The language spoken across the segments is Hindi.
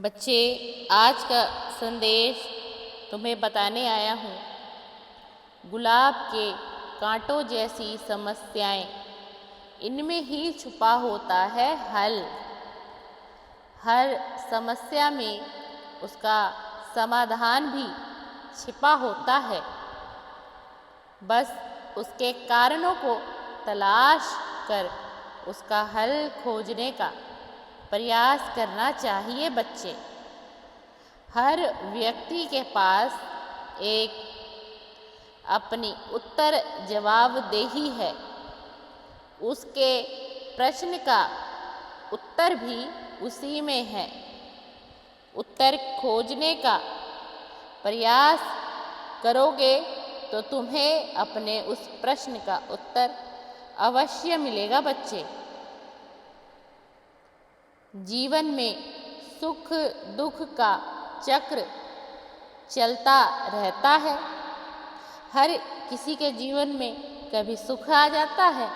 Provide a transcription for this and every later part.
बच्चे, आज का संदेश तुम्हें बताने आया हूँ। गुलाब के कांटों जैसी समस्याएं, इनमें ही छुपा होता है हल। हर समस्या में उसका समाधान भी छिपा होता है। बस उसके कारणों को तलाश कर उसका हल खोजने का प्रयास करना चाहिए बच्चे। हर व्यक्ति के पास एक अपनी उत्तर जवाबदेही है। उसके प्रश्न का उत्तर भी उसी में है। उत्तर खोजने का प्रयास करोगे तो तुम्हें अपने उस प्रश्न का उत्तर अवश्य मिलेगा बच्चे। जीवन में सुख दुख का चक्र चलता रहता है। हर किसी के जीवन में कभी सुख आ जाता है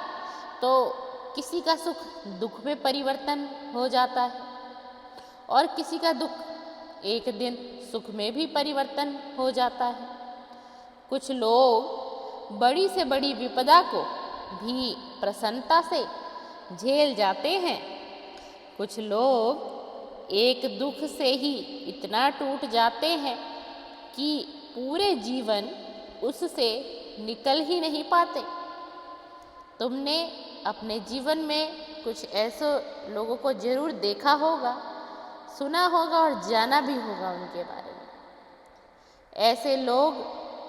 तो किसी का सुख दुख में परिवर्तन हो जाता है, और किसी का दुख एक दिन सुख में भी परिवर्तन हो जाता है। कुछ लोग बड़ी से बड़ी विपदा को भी प्रसन्नता से झेल जाते हैं। कुछ लोग एक दुख से ही इतना टूट जाते हैं कि पूरे जीवन उससे निकल ही नहीं पाते। तुमने अपने जीवन में कुछ ऐसे लोगों को जरूर देखा होगा, सुना होगा और जाना भी होगा उनके बारे में। ऐसे लोग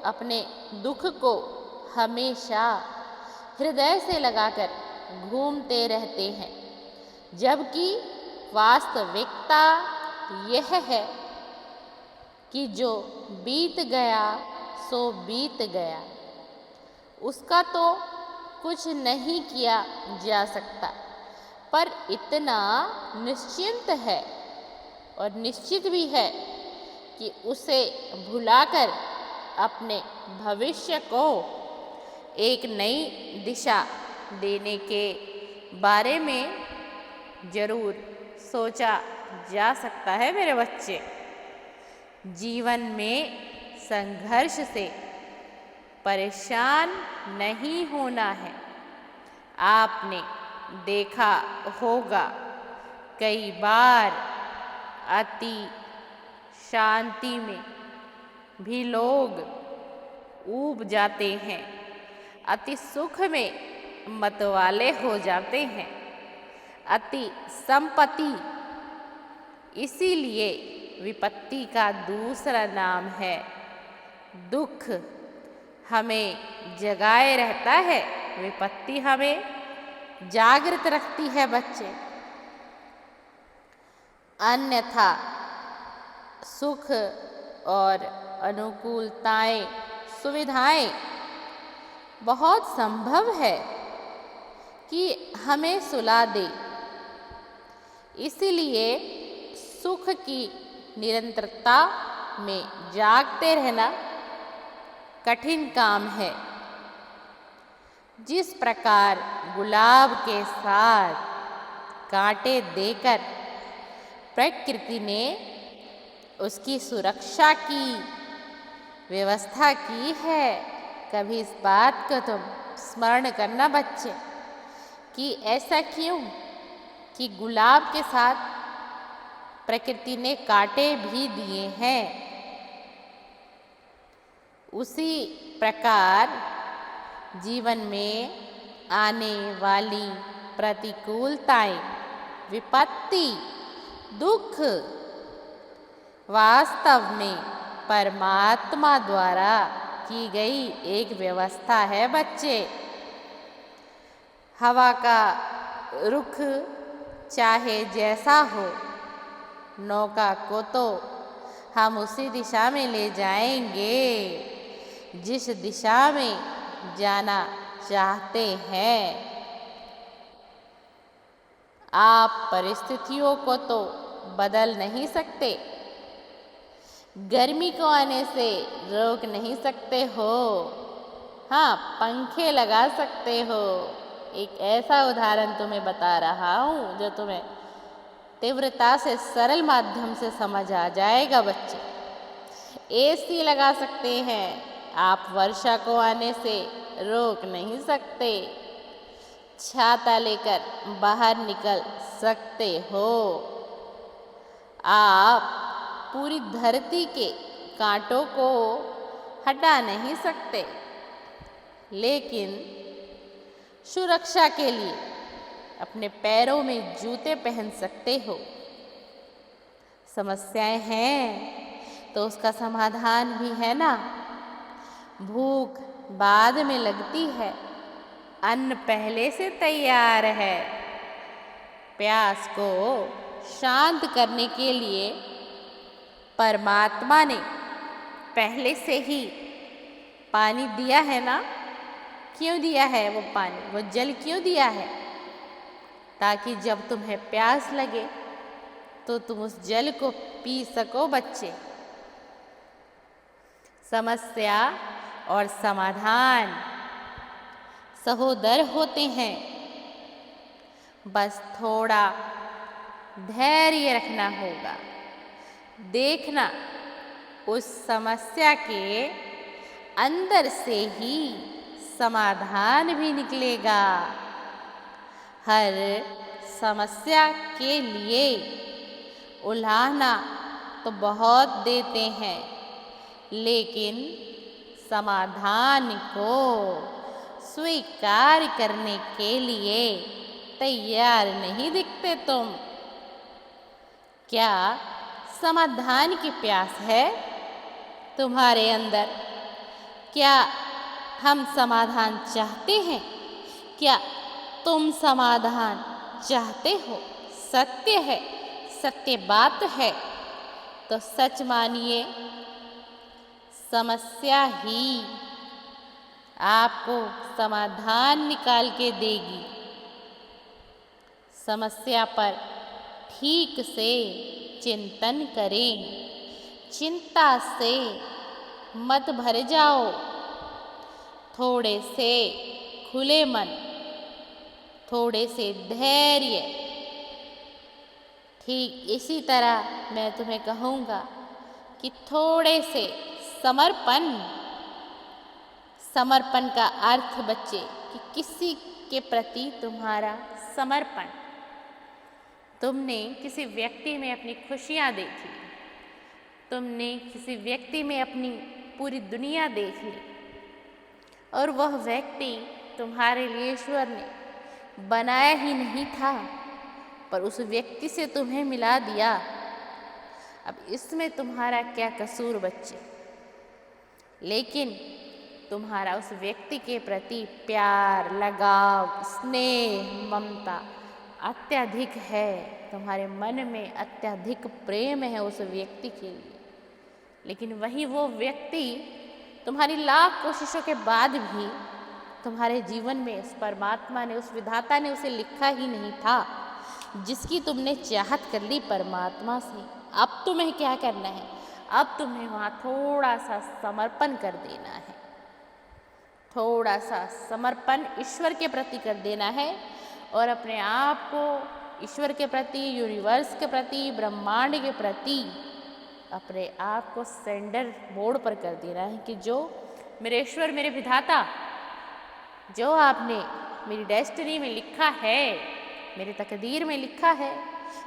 अपने दुख को हमेशा हृदय से लगाकर घूमते रहते हैं, जबकि वास्तविकता यह है कि जो बीत गया सो बीत गया, उसका तो कुछ नहीं किया जा सकता। पर इतना निश्चिंत है और निश्चित भी है कि उसे भुलाकर अपने भविष्य को एक नई दिशा देने के बारे में जरूर सोचा जा सकता है मेरे बच्चे। जीवन में संघर्ष से परेशान नहीं होना है। आपने देखा होगा कई बार अति शांति में भी लोग ऊब जाते हैं, अति सुख में मतवाले हो जाते हैं। अति संपत्ति इसीलिए विपत्ति का दूसरा नाम है। दुख हमें जगाए रहता है, विपत्ति हमें जागृत रखती है बच्चे। अन्यथा सुख और अनुकूलताएं, सुविधाएं बहुत संभव है कि हमें सुला दे। इसलिए सुख की निरंतरता में जागते रहना कठिन काम है। जिस प्रकार गुलाब के साथ कांटे देकर प्रकृति ने उसकी सुरक्षा की व्यवस्था की है, कभी इस बात को तुम स्मरण करना बच्चे कि ऐसा क्यों कि गुलाब के साथ प्रकृति ने कांटे भी दिए हैं। उसी प्रकार जीवन में आने वाली प्रतिकूलताएं, विपत्ति, दुख वास्तव में परमात्मा द्वारा की गई एक व्यवस्था है बच्चे। हवा का रुख चाहे जैसा हो, नौका को तो हम उसी दिशा में ले जाएंगे जिस दिशा में जाना चाहते हैं। आप परिस्थितियों को तो बदल नहीं सकते, गर्मी को आने से रोक नहीं सकते हो। हाँ, पंखे लगा सकते हो। एक ऐसा उदाहरण तुम्हें बता रहा हूँ जो तुम्हें तीव्रता से सरल माध्यम से समझ आ जाएगा बच्चे। एसी लगा सकते हैं, आप वर्षा को आने से रोक नहीं सकते। छाता लेकर बाहर निकल सकते हो। आप पूरी धरती के कांटों को हटा नहीं सकते, लेकिन सुरक्षा के लिए अपने पैरों में जूते पहन सकते हो। समस्याएं हैं तो उसका समाधान भी है ना। भूख बाद में लगती है, अन्न पहले से तैयार है। प्यास को शांत करने के लिए परमात्मा ने पहले से ही पानी दिया है ना। क्यों दिया है वो पानी, वो जल क्यों दिया है? ताकि जब तुम्हें प्यास लगे तो तुम उस जल को पी सको बच्चे। समस्या और समाधान सहोदर होते हैं, बस थोड़ा धैर्य रखना होगा। देखना उस समस्या के अंदर से ही समाधान भी निकलेगा। हर समस्या के लिए उलाहना तो बहुत देते हैं, लेकिन समाधान को स्वीकार करने के लिए तैयार नहीं दिखते तुम। क्या समाधान की प्यास है तुम्हारे अंदर? क्या हम समाधान चाहते हैं? क्या तुम समाधान चाहते हो? सत्य है, सत्य बात है तो सच मानिए, समस्या ही आपको समाधान निकाल के देगी। समस्या पर ठीक से चिंतन करें, चिंता से मत भर जाओ। थोड़े से खुले मन, थोड़े से धैर्य। ठीक इसी तरह मैं तुम्हें कहूँगा कि थोड़े से समर्पण। समर्पण का अर्थ बच्चे कि किसी के प्रति तुम्हारा समर्पण। तुमने किसी व्यक्ति में अपनी खुशियाँ देखी, तुमने किसी व्यक्ति में अपनी पूरी दुनिया देख ली, और वह व्यक्ति तुम्हारे लिए ईश्वर ने बनाया ही नहीं था, पर उस व्यक्ति से तुम्हें मिला दिया। अब इसमें तुम्हारा क्या कसूर बच्चे? लेकिन तुम्हारा उस व्यक्ति के प्रति प्यार, लगाव, स्नेह, ममता अत्यधिक है। तुम्हारे मन में अत्यधिक प्रेम है उस व्यक्ति के लिए, लेकिन वही वो व्यक्ति तुम्हारी लाख कोशिशों के बाद भी तुम्हारे जीवन में उस परमात्मा ने, उस विधाता ने उसे लिखा ही नहीं था, जिसकी तुमने चाहत कर ली परमात्मा से। अब तुम्हें क्या करना है? अब तुम्हें वहाँ थोड़ा सा समर्पण कर देना है, थोड़ा सा समर्पण ईश्वर के प्रति कर देना है, और अपने आप को ईश्वर के प्रति, यूनिवर्स के प्रति, ब्रह्मांड के प्रति अपने आप को सेंडर मोड पर कर देना है कि जो मेरे ईश्वर, मेरे विधाता, जो आपने मेरी डेस्टिनी में लिखा है, मेरे तकदीर में लिखा है,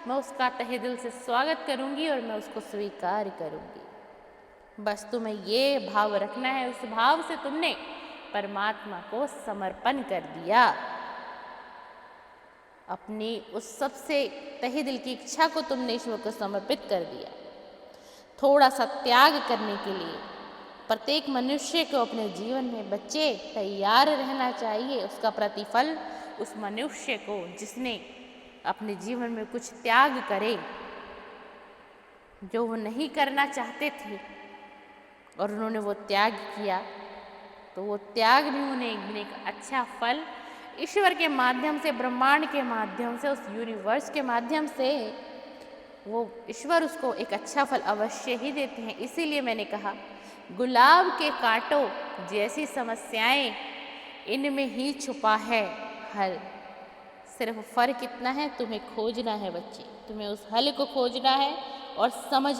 मैं उसका तहे दिल से स्वागत करूंगी और मैं उसको स्वीकार करूंगी। बस तुम्हें ये भाव रखना है। उस भाव से तुमने परमात्मा को समर्पण कर दिया, अपनी उस सबसे तहे दिल की इच्छा को तुमने ईश्वर को समर्पित कर दिया। थोड़ा सा त्याग करने के लिए प्रत्येक मनुष्य को अपने जीवन में बच्चे तैयार रहना चाहिए। उसका प्रतिफल उस मनुष्य को जिसने अपने जीवन में कुछ त्याग करे, जो वो नहीं करना चाहते थे और उन्होंने वो त्याग किया, तो वो त्याग भी उन्हें एक अच्छा फल ईश्वर के माध्यम से, ब्रह्मांड के माध्यम से, उस यूनिवर्स के माध्यम से वो ईश्वर उसको एक अच्छा फल अवश्य ही देते हैं। इसीलिए मैंने कहा, गुलाब के कांटों जैसी समस्याएं इनमें ही छुपा है हल। सिर्फ फ़र्क इतना है, तुम्हें खोजना है बच्चे, तुम्हें उस हल को खोजना है और समझना